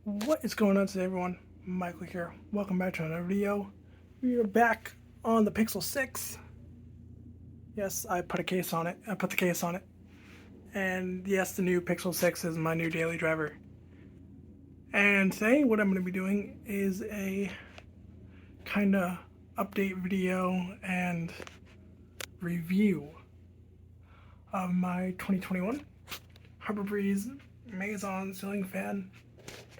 What is going on today, everyone? Michael here. Welcome back to another video. We are back on the Pixel 6. Yes, I put the case on it. And yes, the new Pixel 6 is my new daily driver. And today, what I'm going to be doing is a kind of update video and review of my 2021 Harbor Breeze Mazon ceiling fan.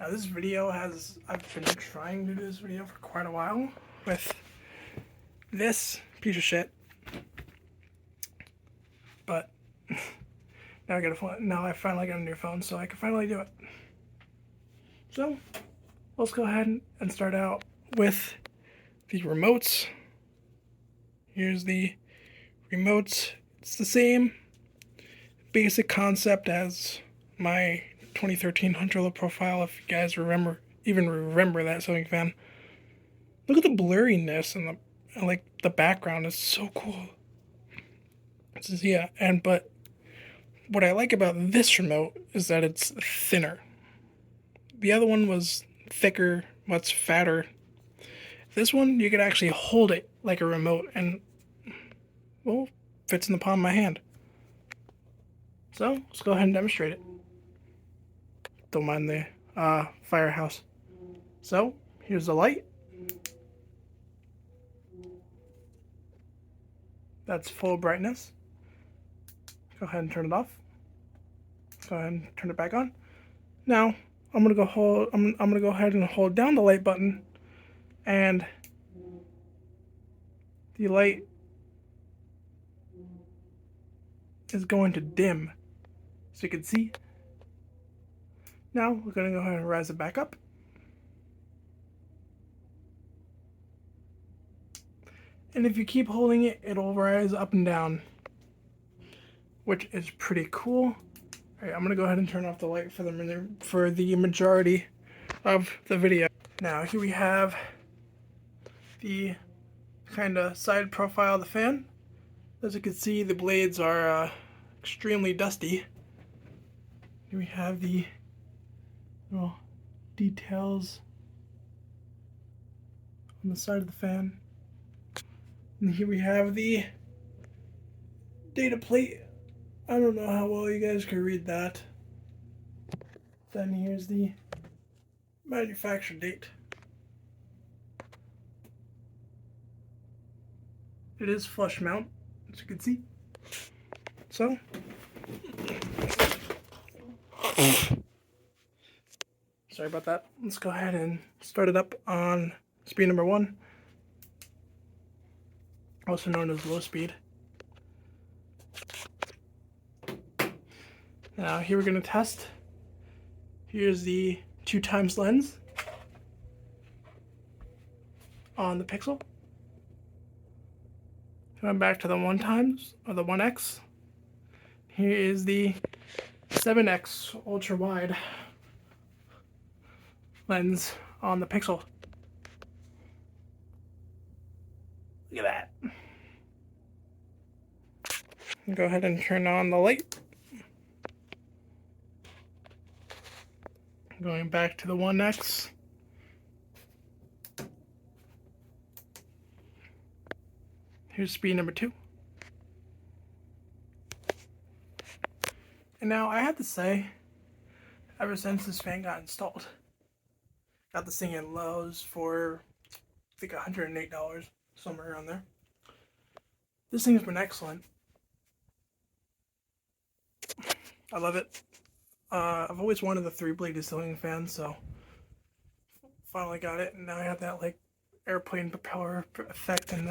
Now this video I've been trying to do this video for quite a while with this piece of shit, but now I finally got a new phone, so I can finally do it. So let's go ahead and start out with the remotes. Here's the remotes. It's the same basic concept as my 2013 Hunter low profile, if you guys remember that ceiling fan. Look at the blurriness and the background is so cool. But what I like about this remote is that it's thinner. The other one was thicker, much fatter. This one, you could actually hold it like a remote and, well, fits in the palm of my hand. So let's go ahead and demonstrate it. Don't mind the firehouse. So here's the light. That's full brightness. Go ahead and turn it off. Go ahead and turn it back on. Now I'm gonna go ahead and hold down the light button, and the light is going to dim, so you can see. Now we're going to go ahead and rise it back up. And if you keep holding it, it'll rise up and down, which is pretty cool. Alright, I'm going to go ahead and turn off the light for the majority of the video. Now here we have the kind of side profile of the fan. As you can see, the blades are extremely dusty. Here we have the little details on the side of the fan. And here we have the data plate. I don't know how well you guys can read that. Then here's the manufacture date. It is flush mount, as you can see. So sorry about that. Let's go ahead and start it up on speed number 1, also known as low speed. Now here we're going to test. Here's the 2x lens on the Pixel. Going back to the 1x or the 1x. Here is the 7x ultra wide lens on the Pixel. Look at that. Go ahead and turn on the light. Going back to the 1x. Here's speed number 2. And now I have to say, ever since this fan got installed, got this thing at Lowe's for I think $108, somewhere around there. This thing has been excellent. I love it. I've always wanted the 3-bladed ceiling fan, so finally got it, and now I have that like airplane propeller effect and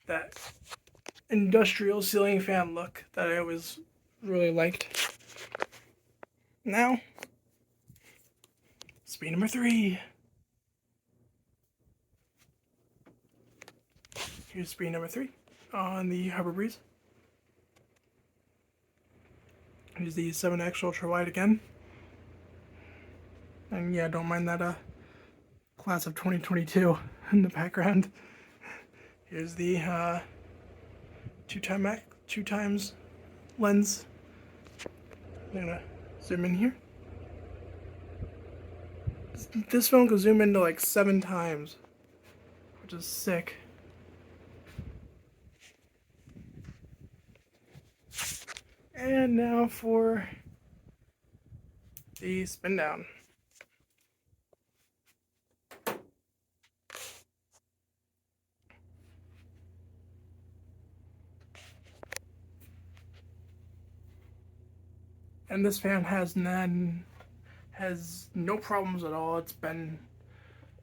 that industrial ceiling fan look that I always really liked. Now, speed number 3. Here's speed number 3 on the Harbor Breeze. Here's the 7x ultra wide again. And yeah, don't mind that class of 2022 in the background. Here's the 2x lens. I'm gonna zoom in here. This phone can zoom into like 7 times, which is sick. And now for the spin down. And this fan has no problems at all. It's been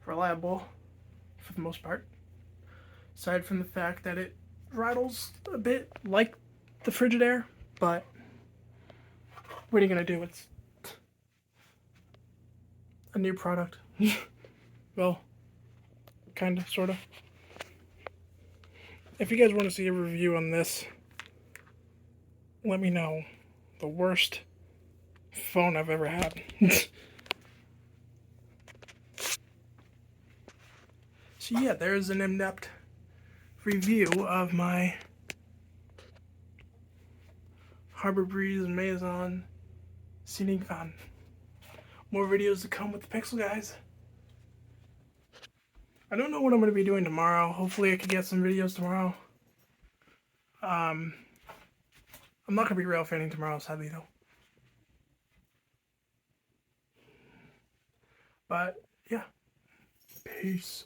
reliable for the most part. Aside from the fact that it rattles a bit like the Frigidaire, but what are you gonna do? It's a new product. Well, kinda, sorta. If you guys want to see a review on this, let me know. The worst phone I've ever had. So yeah, there's an in-depth review of my Harbor Breeze Mazon ceiling fan. More videos to come with the Pixel guys. I don't know what I'm going to be doing tomorrow. Hopefully I can get some videos tomorrow. I'm not going to be rail fanning tomorrow, sadly though. But yeah, peace.